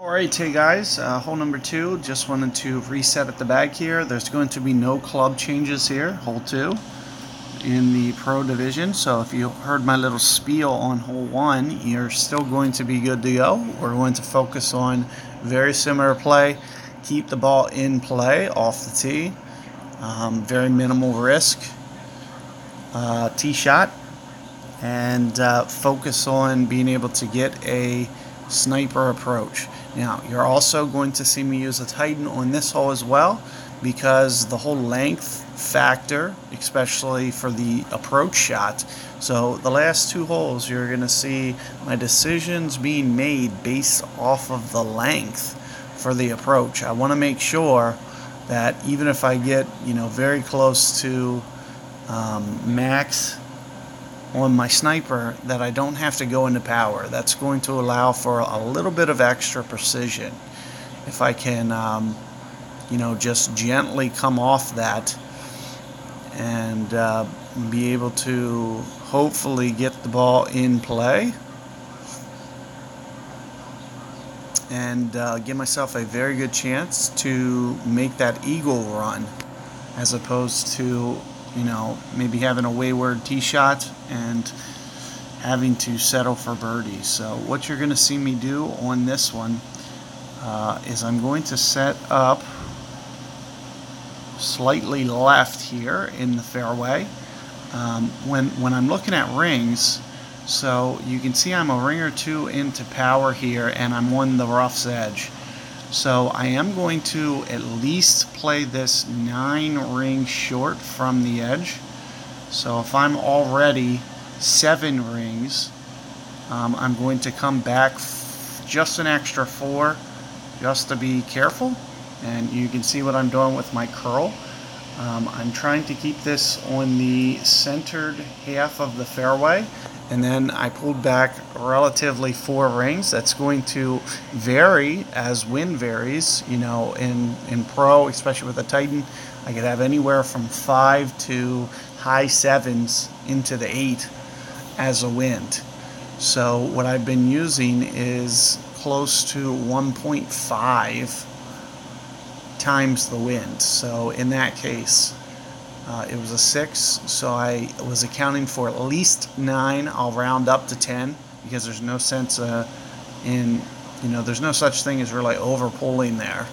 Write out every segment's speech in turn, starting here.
Alright, hey guys, hole number 2, just wanted to reset at the bag here. There's going to be no club changes here, hole 2, in the pro division. So if you heard my little spiel on hole 1, you're still going to be good to go. We're going to focus on very similar play, keep the ball in play off the tee, very minimal risk, tee shot, and focus on being able to get a sniper approach. Now, you're also going to see me use a Titan on this hole as well, because the whole length factor, especially for the approach shot. So the last 2 holes, you're going to see my decisions being made based off of the length for the approach. I want to make sure that even if I get, very close to max on my sniper, that I don't have to go into power. That's going to allow for a little bit of extra precision. If I can, just gently come off that and be able to hopefully get the ball in play and give myself a very good chance to make that eagle run, as opposed to maybe having a wayward tee shot and having to settle for birdies. So what you're going to see me do on this one is I'm going to set up slightly left here in the fairway. When I'm looking at rings, so you can see I'm a ring or 2 into power here, and I'm on the rough's edge. So I am going to at least play this 9 rings short from the edge. So if I'm already 7 rings, I'm going to come back just an extra 4 just to be careful. And you can see what I'm doing with my curl. I'm trying to keep this on the centered half of the fairway, and then I pulled back relatively 4 rings. That's going to vary as wind varies. In pro, especially with a Titan, I could have anywhere from 5 to high 7s into the 8 as a wind. So what I've been using is close to 1.5 times the wind. So in that case, it was a 6, so I was accounting for at least 9. I'll round up to 10, because there's no sense there's no such thing as really over pulling there.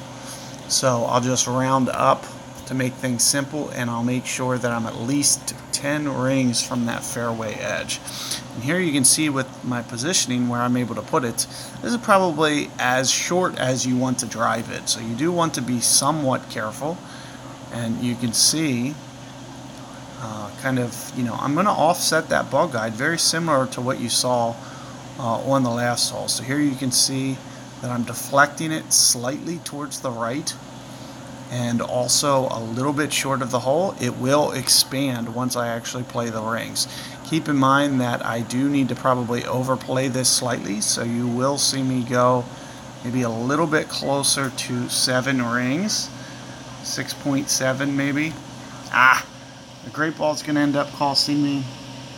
So I'll just round up to make things simple, and I'll make sure that I'm at least 10 rings from that fairway edge. And here you can see with my positioning where I'm able to put it, this is probably as short as you want to drive it. So you do want to be somewhat careful, and you can see I'm going to offset that ball guide very similar to what you saw on the last hole. So here you can see that I'm deflecting it slightly towards the right, and also a little bit short of the hole. It will expand once I actually play the rings. Keep in mind that I do need to probably overplay this slightly, so you will see me go maybe a little bit closer to 7 rings, 6.7 maybe. The great ball is going to end up costing me.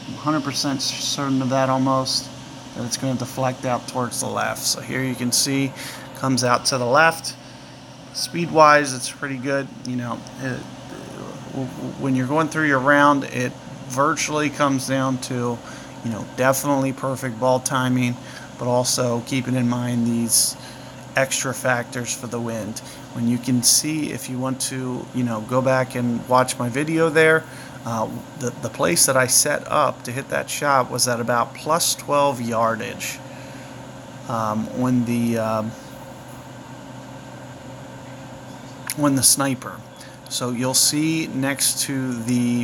I'm 100% certain of that almost, that it's going to deflect out towards the left. So here you can see, comes out to the left. Speed-wise, it's pretty good. When you're going through your round, it virtually comes down to, definitely perfect ball timing, but also keeping in mind these extra factors for the wind. When you can see, if you want to, go back and watch my video there, the place that I set up to hit that shot was at about plus 12 yardage when the sniper. So you'll see next to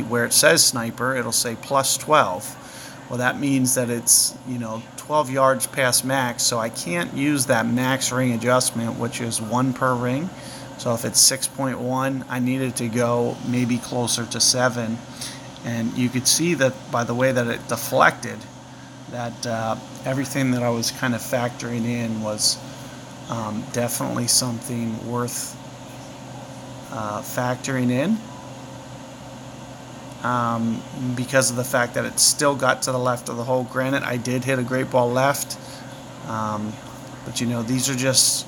where it says sniper, it'll say plus 12. Well, that means that it's 12 yards past max, so I can't use that max ring adjustment, which is 1 per ring. So if it's 6.1, I needed to go maybe closer to 7. And you could see that by the way that it deflected, that everything that I was kind of factoring in was definitely something worth factoring in, because of the fact that it still got to the left of the hole. Granted, I did hit a great ball left, But these are just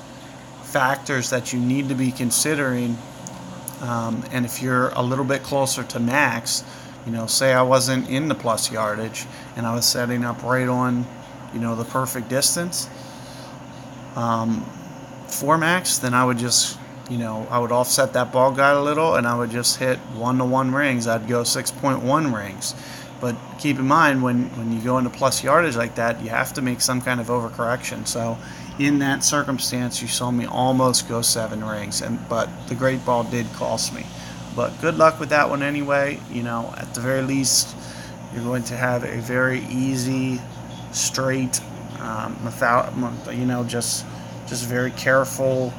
factors that you need to be considering. And if you're a little bit closer to max, say I wasn't in the plus yardage and I was setting up right on, the perfect distance for max, then I would just, I would offset that ball guide a little and I would just hit 1-to-1 rings. I'd go 6.1 rings. But keep in mind, when you go into plus yardage like that, you have to make some kind of overcorrection. So in that circumstance, you saw me almost go 7 rings, but the great ball did cost me. But good luck with that one anyway. At the very least, you're going to have a very easy, straight, without, just very careful.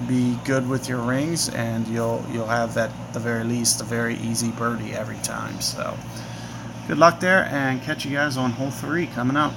Be good with your rings, and you'll have, at the very least, a very easy birdie every time. So good luck there, and catch you guys on hole 3 coming up.